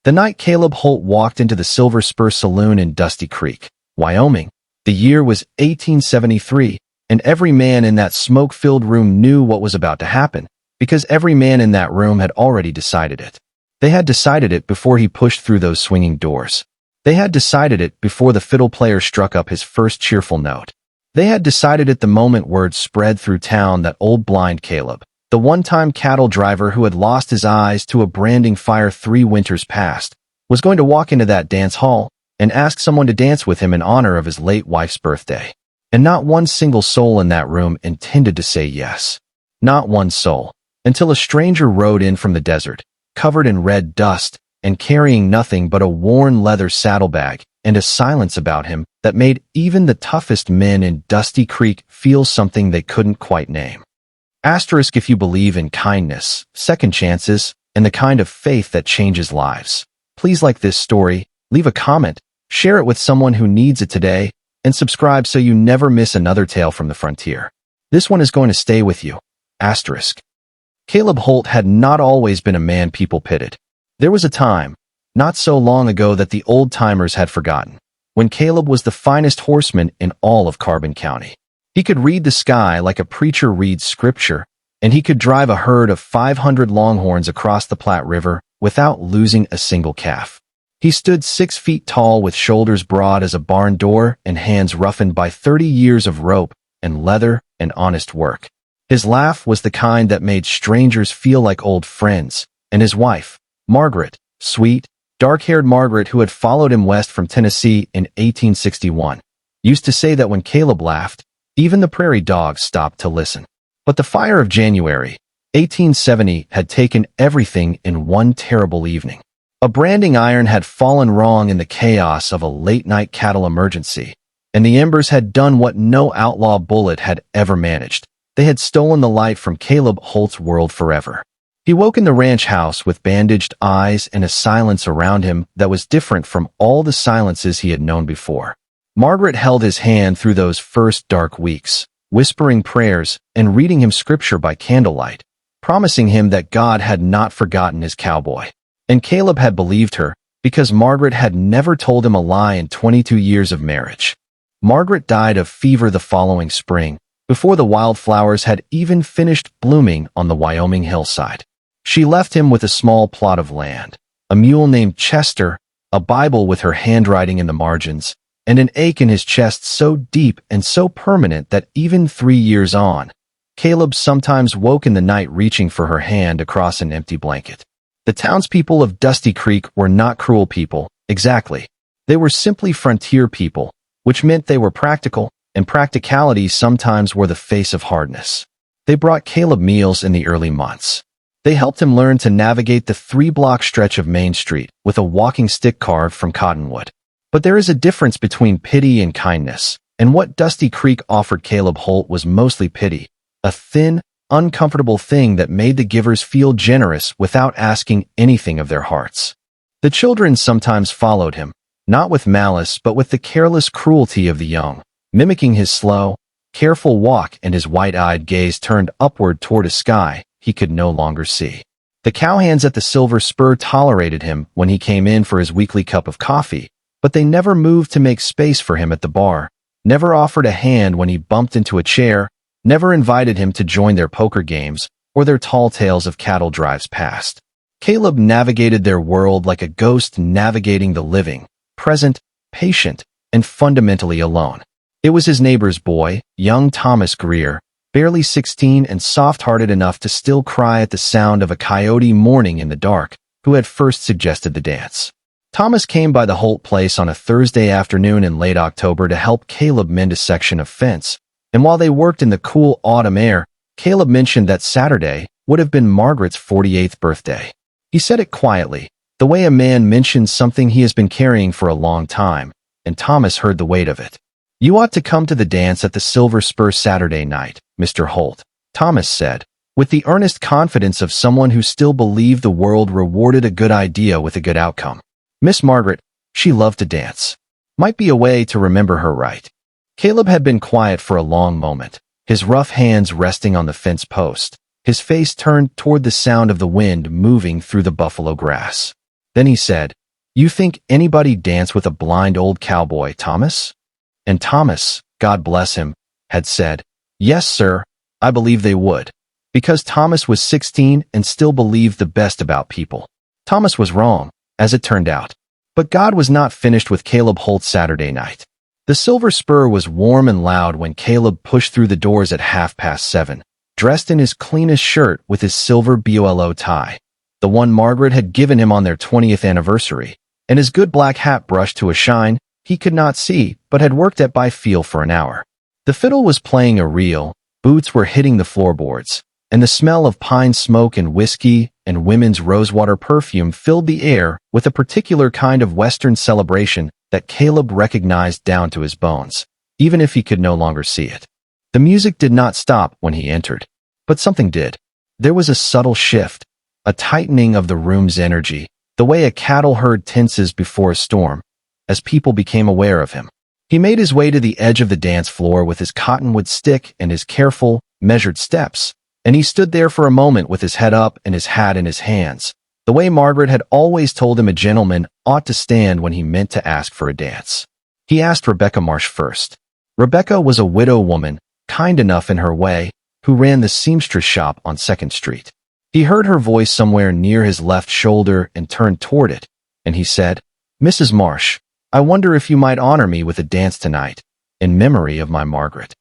The night Caleb Holt walked into the Silver Spur Saloon in Dusty Creek, Wyoming. The year was 1873, and every man in that smoke-filled room knew what was about to happen, because every man in that room had already decided it. They had decided it before he pushed through those swinging doors. They had decided it before the fiddle player struck up his first cheerful note. They had decided it the moment word spread through town that old blind Caleb, the one-time cattle driver who had lost his eyes to a branding fire 3 winters past, was going to walk into that dance hall and ask someone to dance with him in honor of his late wife's birthday. And not one single soul in that room intended to say yes. Not one soul, until a stranger rode in from the desert, covered in red dust, and carrying nothing but a worn leather saddlebag, and a silence about him that made even the toughest men in Dusty Creek feel something they couldn't quite name. Asterisk if you believe in kindness, second chances, and the kind of faith that changes lives. Please like this story, leave a comment, share it with someone who needs it today, and subscribe so you never miss another tale from the frontier. This one is going to stay with you. Asterisk. Caleb Holt had not always been a man people pitied. There was a time, not so long ago that the old-timers had forgotten, when Caleb was the finest horseman in all of Carbon County. He could read the sky like a preacher reads scripture, and he could drive a herd of 500 longhorns across the Platte River without losing a single calf. He stood 6 feet tall with shoulders broad as a barn door and hands roughened by 30 years of rope and leather and honest work. His laugh was the kind that made strangers feel like old friends, and his wife, Margaret, sweet, dark-haired Margaret who had followed him west from Tennessee in 1861, used to say that when Caleb laughed, even the prairie dogs stopped to listen. But the fire of January, 1870 had taken everything in one terrible evening. A branding iron had fallen wrong in the chaos of a late-night cattle emergency, and the embers had done what no outlaw bullet had ever managed. They had stolen the light from Caleb Holt's world forever. He woke in the ranch house with bandaged eyes and a silence around him that was different from all the silences he had known before. Margaret held his hand through those first dark weeks, whispering prayers and reading him scripture by candlelight, promising him that God had not forgotten his cowboy. And Caleb had believed her, because Margaret had never told him a lie in 22 years of marriage. Margaret died of fever the following spring, before the wildflowers had even finished blooming on the Wyoming hillside. She left him with a small plot of land, a mule named Chester, a Bible with her handwriting in the margins, and an ache in his chest so deep and so permanent that even 3 years on, Caleb sometimes woke in the night reaching for her hand across an empty blanket. The townspeople of Dusty Creek were not cruel people, exactly. They were simply frontier people, which meant they were practical, and practicality sometimes wore the face of hardness. They brought Caleb meals in the early months. They helped him learn to navigate the 3-block stretch of Main Street with a walking stick carved from cottonwood. But there is a difference between pity and kindness, and what Dusty Creek offered Caleb Holt was mostly pity, a thin, uncomfortable thing that made the givers feel generous without asking anything of their hearts. The children sometimes followed him, not with malice but with the careless cruelty of the young, mimicking his slow, careful walk and his white-eyed gaze turned upward toward a sky he could no longer see. The cowhands at the Silver Spur tolerated him when he came in for his weekly cup of coffee, but they never moved to make space for him at the bar, never offered a hand when he bumped into a chair, never invited him to join their poker games or their tall tales of cattle drives past. Caleb navigated their world like a ghost navigating the living, present, patient, and fundamentally alone. It was his neighbor's boy, young Thomas Greer, barely 16 and soft-hearted enough to still cry at the sound of a coyote mourning in the dark, who had first suggested the dance. Thomas came by the Holt place on a Thursday afternoon in late October to help Caleb mend a section of fence, and while they worked in the cool autumn air, Caleb mentioned that Saturday would have been Margaret's 48th birthday. He said it quietly, the way a man mentions something he has been carrying for a long time, and Thomas heard the weight of it. "You ought to come to the dance at the Silver Spur Saturday night, Mr. Holt," Thomas said, with the earnest confidence of someone who still believed the world rewarded a good idea with a good outcome. Miss Margaret, she loved to dance. Might be a way to remember her right. Caleb had been quiet for a long moment, his rough hands resting on the fence post, his face turned toward the sound of the wind moving through the buffalo grass. Then he said, "You think anybody dance with a blind old cowboy, Thomas?" And Thomas, God bless him, had said, "Yes, sir, I believe they would." Because Thomas was 16 and still believed the best about people. Thomas was wrong, as it turned out. But God was not finished with Caleb Holt Saturday night. The Silver Spur was warm and loud when Caleb pushed through the doors at 7:30, dressed in his cleanest shirt with his silver bolo tie, the one Margaret had given him on their 20th anniversary, and his good black hat brushed to a shine he could not see but had worked at by feel for an hour. The fiddle was playing a reel, boots were hitting the floorboards, and the smell of pine smoke and whiskey and women's rosewater perfume filled the air with a particular kind of Western celebration that Caleb recognized down to his bones, even if he could no longer see it. The music did not stop when he entered, but something did. There was a subtle shift, a tightening of the room's energy, the way a cattle herd tenses before a storm, as people became aware of him. He made his way to the edge of the dance floor with his cottonwood stick and his careful, measured steps, and he stood there for a moment with his head up and his hat in his hands, the way Margaret had always told him a gentleman ought to stand when he meant to ask for a dance. He asked Rebecca Marsh first. Rebecca was a widow woman, kind enough in her way, who ran the seamstress shop on 2nd Street. He heard her voice somewhere near his left shoulder and turned toward it, and he said, "Mrs. Marsh, I wonder if you might honor me with a dance tonight, in memory of my Margaret."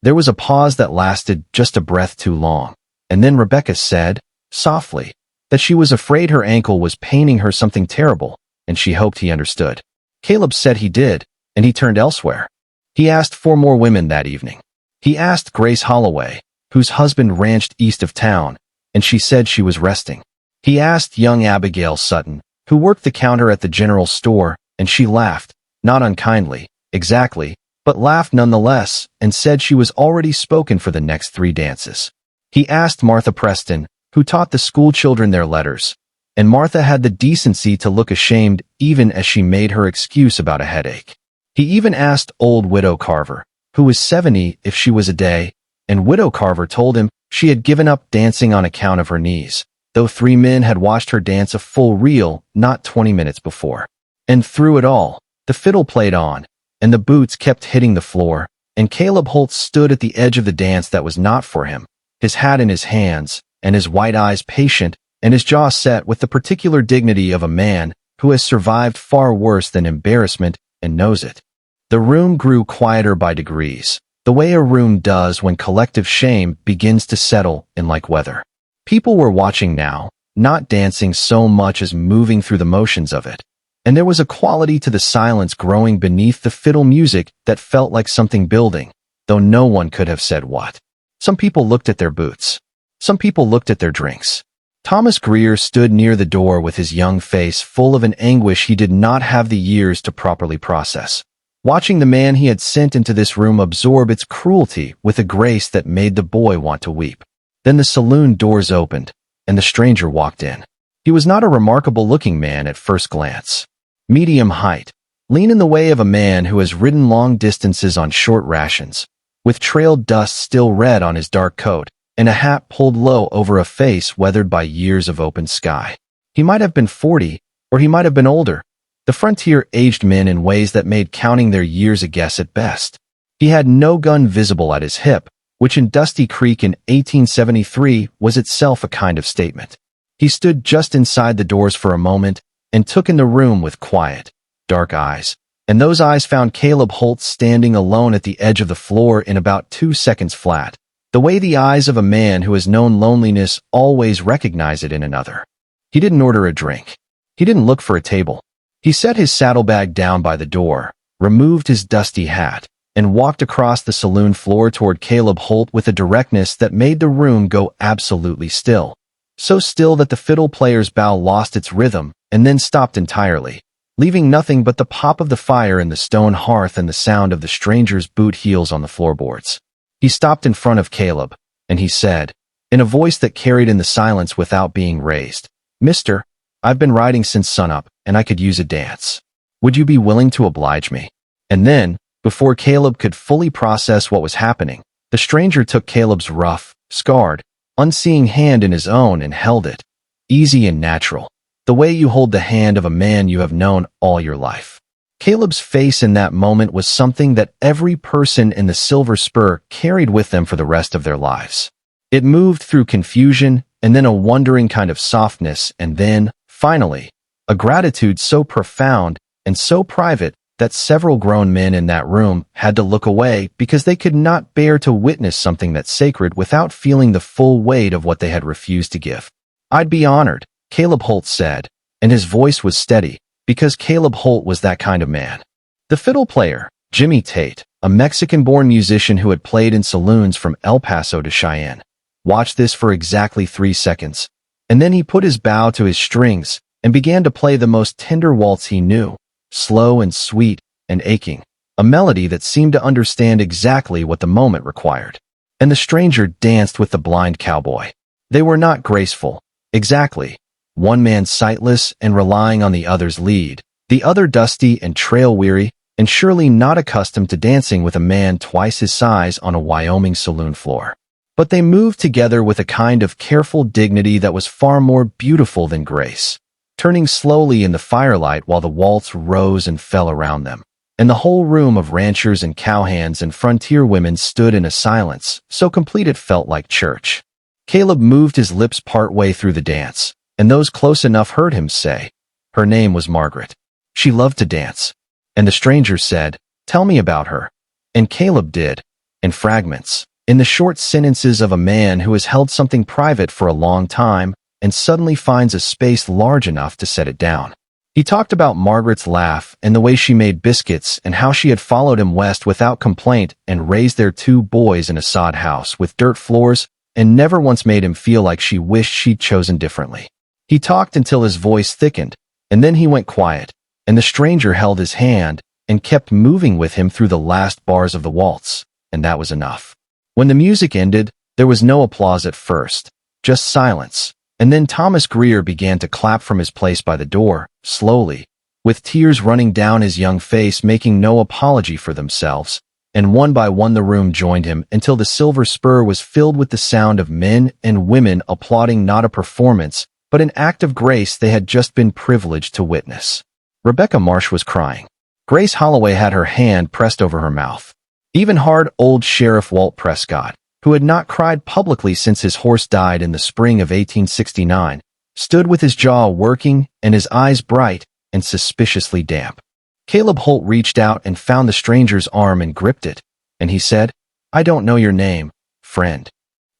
There was a pause that lasted just a breath too long, and then Rebecca said, softly, that she was afraid her ankle was paining her something terrible, and she hoped he understood. Caleb said he did, and he turned elsewhere. He asked 4 more women that evening. He asked Grace Holloway, whose husband ranched east of town, and she said she was resting. He asked young Abigail Sutton, who worked the counter at the general store, and she laughed, not unkindly, exactly, but laughed nonetheless, and said she was already spoken for the next 3 dances. He asked Martha Preston, who taught the school children their letters, and Martha had the decency to look ashamed even as she made her excuse about a headache. He even asked old Widow Carver, who was 70 if she was a day, and Widow Carver told him she had given up dancing on account of her knees, though 3 men had watched her dance a full reel not 20 minutes before. And through it all, the fiddle played on, and the boots kept hitting the floor, and Caleb Holt stood at the edge of the dance that was not for him, his hat in his hands, and his white eyes patient, and his jaw set with the particular dignity of a man who has survived far worse than embarrassment and knows it. The room grew quieter by degrees, the way a room does when collective shame begins to settle in like weather. People were watching now, not dancing so much as moving through the motions of it. And there was a quality to the silence growing beneath the fiddle music that felt like something building, though no one could have said what. Some people looked at their boots. Some people looked at their drinks. Thomas Greer stood near the door with his young face full of an anguish he did not have the years to properly process, watching the man he had sent into this room absorb its cruelty with a grace that made the boy want to weep. Then the saloon doors opened, and the stranger walked in. He was not a remarkable-looking man at first glance. Medium height, lean in the way of a man who has ridden long distances on short rations, with trailed dust still red on his dark coat, and a hat pulled low over a face weathered by years of open sky. He might have been 40, or he might have been older. The frontier aged men in ways that made counting their years a guess at best. He had no gun visible at his hip, which in Dusty Creek in 1873 was itself a kind of statement. He stood just inside the doors for a moment, and took in the room with quiet, dark eyes, and those eyes found Caleb Holt standing alone at the edge of the floor in about 2 seconds flat, the way the eyes of a man who has known loneliness always recognize it in another. He didn't order a drink. He didn't look for a table. He set his saddlebag down by the door, removed his dusty hat, and walked across the saloon floor toward Caleb Holt with a directness that made the room go absolutely still. So still that the fiddle player's bow lost its rhythm and then stopped entirely, leaving nothing but the pop of the fire in the stone hearth and the sound of the stranger's boot heels on the floorboards. He stopped in front of Caleb, and he said, in a voice that carried in the silence without being raised, "Mister, I've been riding since sunup, and I could use a dance. Would you be willing to oblige me?" And then, before Caleb could fully process what was happening, the stranger took Caleb's rough, scarred, unseeing hand in his own and held it, easy and natural, the way you hold the hand of a man you have known all your life. Caleb's face in that moment was something that every person in the Silver Spur carried with them for the rest of their lives. It moved through confusion and then a wondering kind of softness and then, finally, a gratitude so profound and so private that several grown men in that room had to look away because they could not bear to witness something that sacred without feeling the full weight of what they had refused to give. "I'd be honored," Caleb Holt said, and his voice was steady, because Caleb Holt was that kind of man. The fiddle player, Jimmy Tate, a Mexican-born musician who had played in saloons from El Paso to Cheyenne, watched this for exactly 3 seconds, and then he put his bow to his strings and began to play the most tender waltz he knew, slow and sweet and aching, a melody that seemed to understand exactly what the moment required. And the stranger danced with the blind cowboy. They were not graceful, exactly. One man sightless and relying on the other's lead, the other dusty and trail-weary, and surely not accustomed to dancing with a man twice his size on a Wyoming saloon floor. But they moved together with a kind of careful dignity that was far more beautiful than grace, turning slowly in the firelight while the waltz rose and fell around them. And the whole room of ranchers and cowhands and frontier women stood in a silence, so complete it felt like church. Caleb moved his lips partway through the dance, and those close enough heard him say, "Her name was Margaret. She loved to dance." And the stranger said, "Tell me about her." And Caleb did, in fragments, in the short sentences of a man who has held something private for a long time and suddenly finds a space large enough to set it down. He talked about Margaret's laugh and the way she made biscuits and how she had followed him west without complaint and raised their 2 boys in a sod house with dirt floors and never once made him feel like she wished she'd chosen differently. He talked until his voice thickened, and then he went quiet, and the stranger held his hand and kept moving with him through the last bars of the waltz, and that was enough. When the music ended, there was no applause at first, just silence, and then Thomas Greer began to clap from his place by the door, slowly, with tears running down his young face, making no apology for themselves, and one by one the room joined him until the Silver Spur was filled with the sound of men and women applauding not a performance, but an act of grace they had just been privileged to witness. Rebecca Marsh was crying. Grace Holloway had her hand pressed over her mouth. Even hard old Sheriff Walt Prescott, who had not cried publicly since his horse died in the spring of 1869, stood with his jaw working and his eyes bright and suspiciously damp. Caleb Holt reached out and found the stranger's arm and gripped it, and he said, "I don't know your name, friend."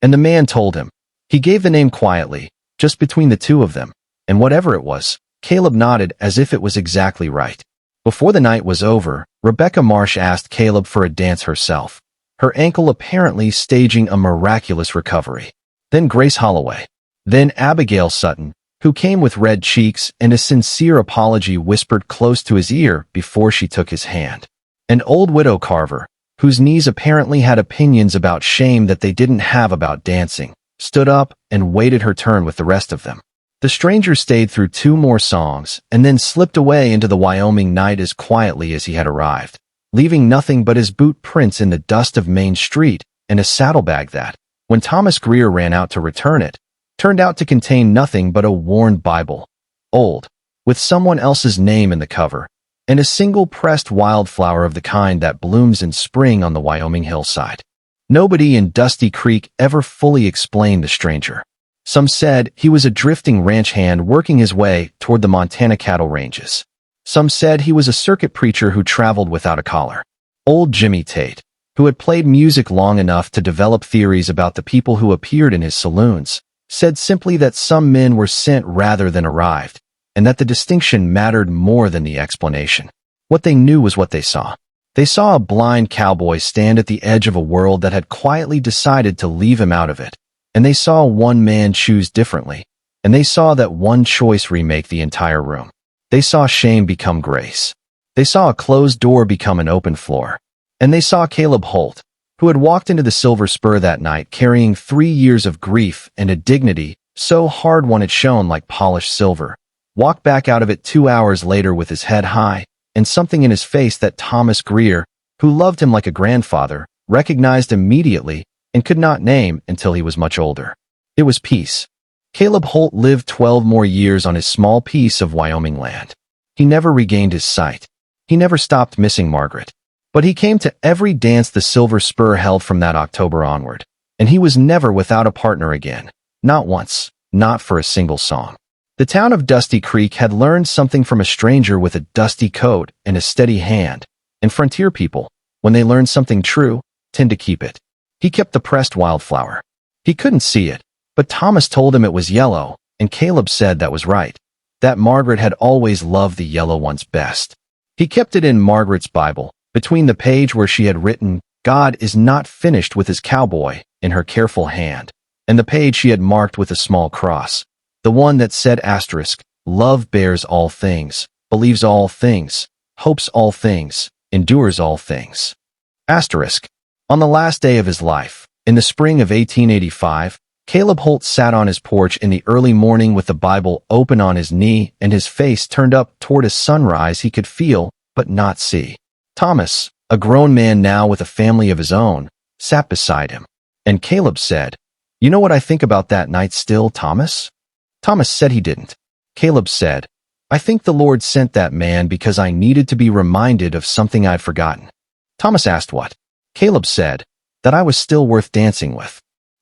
And the man told him. He gave the name quietly, just between the two of them, and whatever it was, Caleb nodded as if it was exactly right. Before the night was over, Rebecca Marsh asked Caleb for a dance herself, her ankle apparently staging a miraculous recovery. Then Grace Holloway. Then Abigail Sutton, who came with red cheeks and a sincere apology whispered close to his ear before she took his hand. An old widow Carver, whose knees apparently had opinions about shame that they didn't have about dancing, stood up and waited her turn with the rest of them. The stranger stayed through 2 more songs and then slipped away into the Wyoming night as quietly as he had arrived, leaving nothing but his boot prints in the dust of Main Street and a saddlebag that, when Thomas Greer ran out to return it, turned out to contain nothing but a worn Bible, old, with someone else's name in the cover, and a single pressed wildflower of the kind that blooms in spring on the Wyoming hillside. Nobody in Dusty Creek ever fully explained the stranger. Some said he was a drifting ranch hand working his way toward the Montana cattle ranges. Some said he was a circuit preacher who traveled without a collar. Old Jimmy Tate, who had played music long enough to develop theories about the people who appeared in his saloons, said simply that some men were sent rather than arrived, and that the distinction mattered more than the explanation. What they knew was what they saw. They saw a blind cowboy stand at the edge of a world that had quietly decided to leave him out of it, and they saw one man choose differently, and they saw that one choice remake the entire room. They saw shame become grace. They saw a closed door become an open floor. And they saw Caleb Holt, who had walked into the Silver Spur that night carrying 3 years of grief and a dignity so hard-won it shone like polished silver, walk back out of it 2 hours later with his head high and something in his face that Thomas Greer, who loved him like a grandfather, recognized immediately and could not name until he was much older. It was peace. Caleb Holt lived 12 more years on his small piece of Wyoming land. He never regained his sight. He never stopped missing Margaret. But he came to every dance the Silver Spur held from that October onward. And he was never without a partner again. Not once. Not for a single song. The town of Dusty Creek had learned something from a stranger with a dusty coat and a steady hand. And frontier people, when they learn something true, tend to keep it. He kept the pressed wildflower. He couldn't see it, but Thomas told him it was yellow, and Caleb said that was right. That Margaret had always loved the yellow ones best. He kept it in Margaret's Bible, between the page where she had written, "God is not finished with his cowboy," in her careful hand, and the page she had marked with a small cross, the one that said asterisk, "Love bears all things, believes all things, hopes all things, endures all things." Asterisk. On the last day of his life, in the spring of 1885, Caleb Holt sat on his porch in the early morning with the Bible open on his knee and his face turned up toward a sunrise he could feel but not see. Thomas, a grown man now with a family of his own, sat beside him. And Caleb said, "You know what I think about that night still, Thomas?" Thomas said he didn't. Caleb said, "I think the Lord sent that man because I needed to be reminded of something I'd forgotten." Thomas asked what? Caleb said, "That I was still worth dancing with."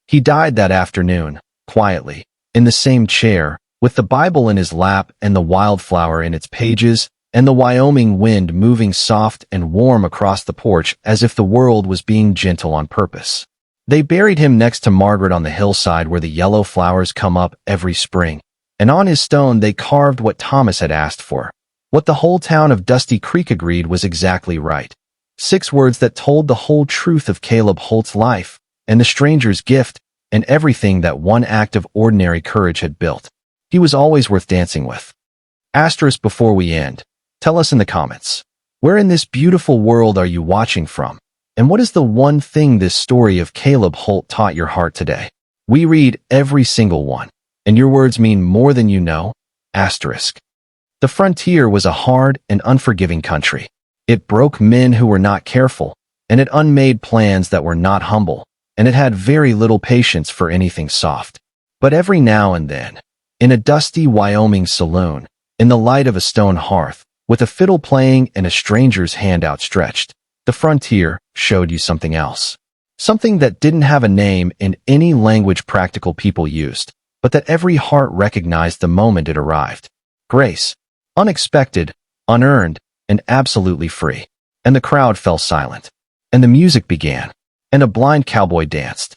He died that afternoon, quietly, in the same chair, with the Bible in his lap and the wildflower in its pages, and the Wyoming wind moving soft and warm across the porch as if the world was being gentle on purpose. They buried him next to Margaret on the hillside where the yellow flowers come up every spring, and on his stone they carved what Thomas had asked for, what the whole town of Dusty Creek agreed was exactly right. 6 words that told the whole truth of Caleb Holt's life, and the stranger's gift, and everything that one act of ordinary courage had built. He was always worth dancing with. Asterisk before we end. Tell us in the comments, where in this beautiful world are you watching from? And what is the one thing this story of Caleb Holt taught your heart today? We read every single one, and your words mean more than you know. Asterisk. The frontier was a hard and unforgiving country. It broke men who were not careful, and it unmade plans that were not humble, and it had very little patience for anything soft. But every now and then, in a dusty Wyoming saloon, in the light of a stone hearth, with a fiddle playing and a stranger's hand outstretched, the frontier showed you something else. Something that didn't have a name in any language practical people used, but that every heart recognized the moment it arrived. Grace. Unexpected, unearned, and absolutely free. And the crowd fell silent. And the music began. And a blind cowboy danced.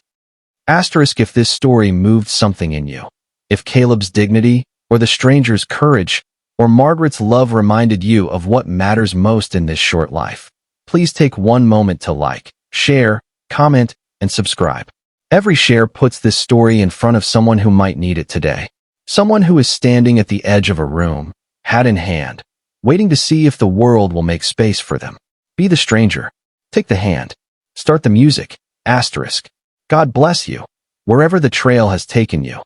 Asterisk if this story moved something in you. If Caleb's dignity, or the stranger's courage, or Margaret's love reminded you of what matters most in this short life. Please take one moment to like, share, comment, and subscribe. Every share puts this story in front of someone who might need it today. Someone who is standing at the edge of a room, hat in hand, waiting to see if the world will make space for them. Be the stranger. Take the hand. Start the music. Asterisk. God bless you, wherever the trail has taken you.